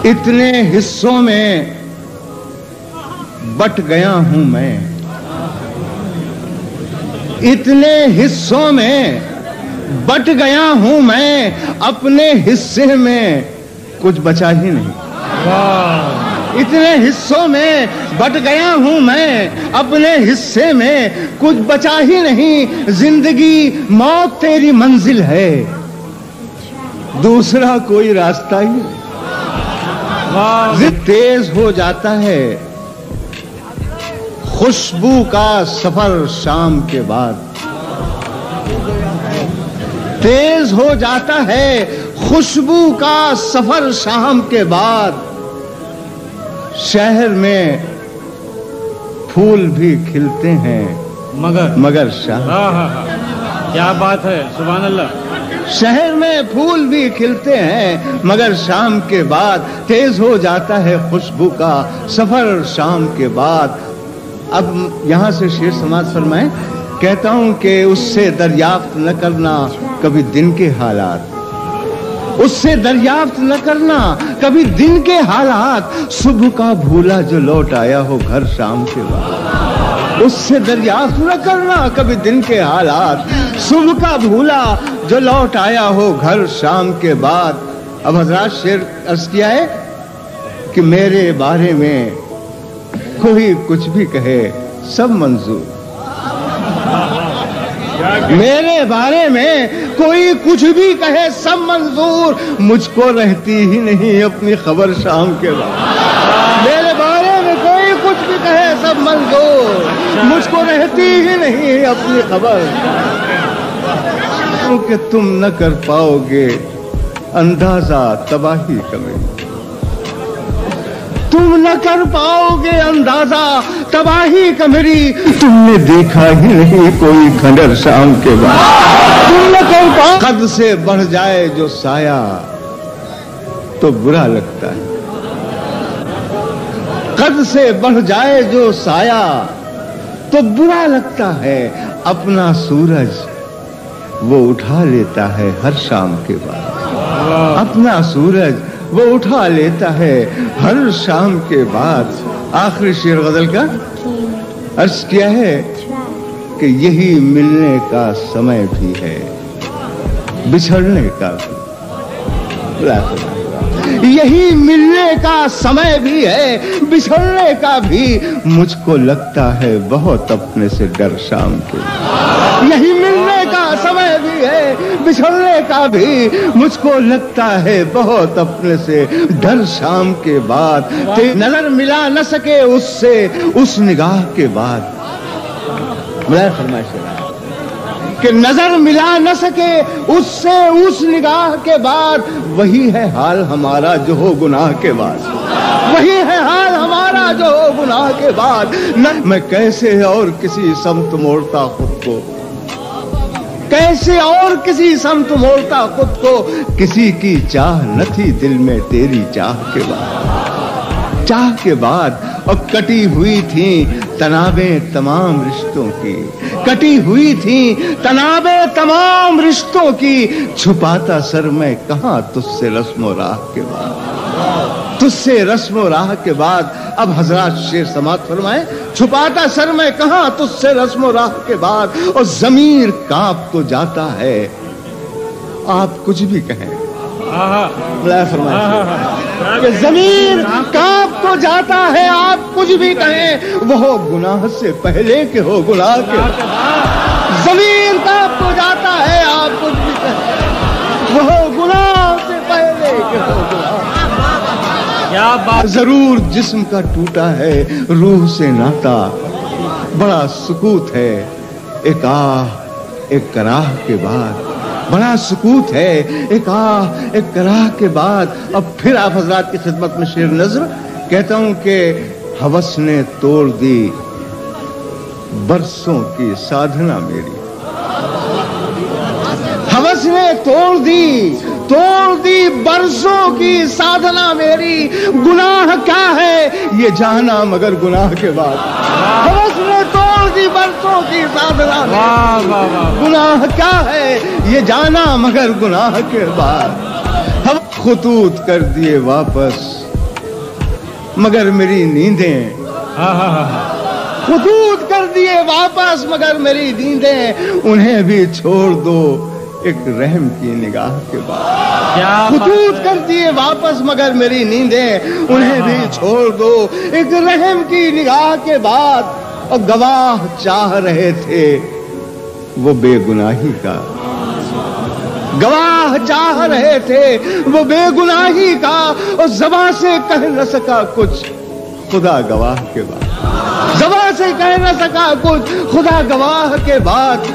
इतने हिस्सों में बट गया हूं मैं, इतने हिस्सों में बट गया हूं मैं, अपने हिस्से में कुछ बचा ही नहीं। इतने हिस्सों में बट गया हूं मैं, अपने हिस्से में कुछ बचा ही नहीं। जिंदगी मौत तेरी मंजिल है, दूसरा कोई रास्ता ही नहीं। तेज हो जाता है खुशबू का सफर शाम के बाद, तेज हो जाता है खुशबू का सफर शाम के बाद। शहर में फूल भी खिलते हैं मगर शाम, क्या बात है, सुभान अल्लाह। शहर में फूल भी खिलते हैं मगर शाम के बाद। तेज हो जाता है खुशबू का सफर शाम के बाद। अब यहां से शेर समाज फरमाएं, कहता हूं कि उससे दरियाफ्त न करना कभी दिन के हालात, उससे दरियाफ्त न करना कभी दिन के हालात। सुबह का भूला जो लौट आया हो घर शाम के बाद, उससे दरियाफ्त न करना कभी दिन के हालात। सुबह का भूला जो लौट आया हो घर शाम के बाद। अब हजरात शेर अर्ज किया है कि मेरे बारे में कोई कुछ भी कहे सब मंजूर, मेरे बारे में कोई कुछ भी कहे सब मंजूर, मुझको रहती ही नहीं अपनी खबर शाम के बाद। मेरे बारे में कोई कुछ भी कहे सब मंजूर, मुझको रहती ही नहीं अपनी खबर। क्योंकि तुम न कर पाओगे अंदाजा तबाही कभी, तुम न कर पाओगे अंदाजा तबाही का मेरी। तुमने देखा ही नहीं कोई खंडर शाम के बाद, तुम न कर पाओ। कद से बढ़ जाए जो साया तो बुरा लगता है, कद से बढ़ जाए जो साया तो बुरा लगता है। अपना सूरज वो उठा लेता है हर शाम के बाद, अपना सूरज वो उठा लेता है हर शाम के बाद। आखिरी शेर गजल का अर्ज किया है कि यही मिलने का समय भी है, बिछड़ने का भी, यही मिलने का समय भी है, बिछड़ने का भी। मुझको लगता है बहुत अपने से डर शाम के, यही मिलने का समय भी है, बिछड़ने का भी। मुझको लगता है बहुत अपने से डर शाम के बाद। नजर मिला न सके उससे उस निगाह के बाद, फरमाइश कि नजर मिला न सके उससे उस निगाह के बाद। वही है हाल हमारा जो हो गुनाह के बाद, वही है हाल हमारा जो हो गुनाह के बाद। मैं कैसे और किसी समत मोड़ता खुद को, कैसे और किसी समत मोड़ता खुद को। किसी की चाह न थी दिल में तेरी चाह के बाद, चाह के बाद। और कटी हुई थी तनाबें तमाम रिश्तों की, कटी हुई थी तनाबें तमाम रिश्तों की। छुपाता सर मैं कहां तुझसे रस्म राह के बाद, तुझसे रस्म राह के बाद। अब हजरात शेर समात फरमाए, छुपाता सर मैं कहां तुझसे रस्म राह के बाद। और जमीर कांप तो जाता है आप कुछ भी कहें, फरमाए जमीर कांप तो जाता है आप कुछ भी कहें। वो हो गुनाह से पहले के हो गुनाह के, जमीर कांप तो जाता है आप कुछ भी कहें। वो हो गुनाह से पहले के हो गुनाह। क्या बात। जरूर जिस्म का टूटा है रूह से नाता, बड़ा सुकूत है एक आह एक कराह के बाद, बड़ा सुकूत है एक आह एक कराह के बाद। अब फिर आप हजरात की खिदमत में शेर नज़्र कहता हूं कि हवस ने तोड़ दी बरसों की साधना मेरी, हवस ने तोड़ दी बरसों की साधना मेरी। गुनाह क्या है ये जाना मगर गुनाह के बाद, हवस ने तोड़ दी बरसों की साधना मेरी। गुनाह क्या है ये जाना मगर गुनाह के बाद। हम खुतूत कर दिए वापस मगर मेरी नींदें, खतूत कर दिए वापस मगर मेरी नींदें, उन्हें भी छोड़ दो एक रहम की निगाह के बाद। खतूत कर दिए वापस मगर मेरी नींदें, उन्हें भी छोड़ दो एक रहम की निगाह के बाद। और गवाह चाह रहे थे वो बेगुनाही का, गवाह चाह रहे थे वो बेगुनाही का, और ज़बां से कह न सका कुछ खुदा गवाह के बाद, ज़बां से कह न सका कुछ खुदा गवाह के बाद।